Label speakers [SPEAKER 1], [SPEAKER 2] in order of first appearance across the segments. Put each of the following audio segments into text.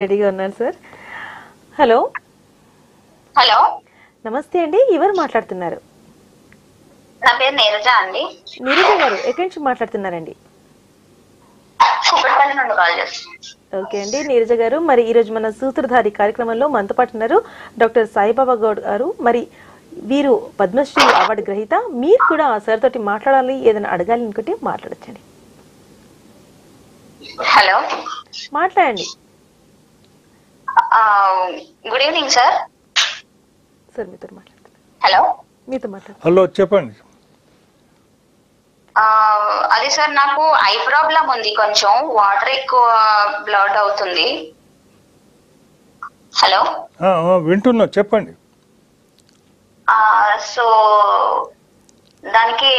[SPEAKER 1] రెడీగా ఉన్నారు sir. Hello
[SPEAKER 2] hello,
[SPEAKER 1] నమస్తే అండి, ఎవరు మాట్లాడుతున్నారు?
[SPEAKER 2] నా పేరు నీరజ అండి.
[SPEAKER 1] నీరజ గారు ఎక్కడి నుంచి మాట్లాడుతున్నారండి?
[SPEAKER 2] కుక్కడపల్లి నుండి కాల్ చేస్తున్నాను.
[SPEAKER 1] ఓకే అండి నీరజ గారు, మరి ఈరోజు మన సూత్రధారి కార్యక్రమంలో మనతో పాటు ఉన్నారు డాక్టర్ సాయిబాబా గౌడ్ గారు. మరి వీరు పద్మశ్రీ అవార్డు గ్రహీత. మీరు కూడా ఆ సార్ తోటి మాట్లాడాలి, ఏదైనా అడగాలి అనుకుంటే మాట్లాడచ్చండి.
[SPEAKER 2] హలో,
[SPEAKER 1] మాట్లాడండి
[SPEAKER 2] గుడ్ ఈవినింగ్ సార్.
[SPEAKER 1] సార్ మీతో మాట్లాడుతున్నారు.
[SPEAKER 2] హలో,
[SPEAKER 1] మీతో మాట్లాడు.
[SPEAKER 3] హలో చెప్పండి.
[SPEAKER 2] అది సార్, నాకు ఐ ప్రాబ్లం ఉంది, కొంచెం వాటర్ ఎక్కువ బ్లడ్ అవుతుంది. హలో,
[SPEAKER 3] వింటున్నా, చెప్పండి.
[SPEAKER 2] సో దానికి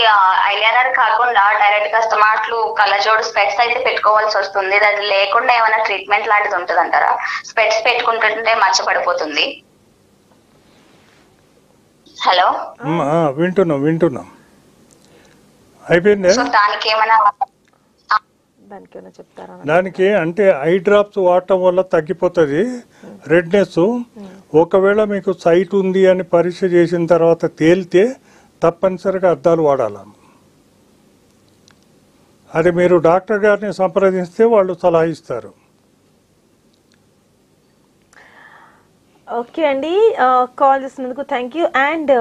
[SPEAKER 2] ఐలైనర్ కాకుండా డైరెక్ట్ గా స్మార్ట్లు కళ్ళజోడు స్పెట్స్ అయితే పెట్టుకోవాల్సి వస్తుంది. అది లేకుండా ఏమైనా ట్రీట్మెంట్ లాంటిది ఉంటుంది అంటారా? స్పెట్స్ పెట్టుకుంటుంటే మచ్చపడిపోతుంది. హలో,
[SPEAKER 3] వింటున్నాం అయిపోయింది.
[SPEAKER 2] సో దానికి ఏమైనా
[SPEAKER 1] చెప్తారా?
[SPEAKER 3] దానికి అంటే ఐ డ్రాప్స్ వాడటం వల్ల తగ్గిపోతుంది రెడ్నెస్. ఒకవేళ మీకు సైట్ ఉంది అని పరీక్ష చేసిన తర్వాత తేలితే తప్పనిసరిగా అద్దాలు వాడాలి. అది మీరు డాక్టర్ గారిని సంప్రదిస్తే వాళ్ళు సలహా ఇస్తారు.
[SPEAKER 1] ఓకే అండి, కాల్ చేసినందుకు థ్యాంక్ యూ. అండ్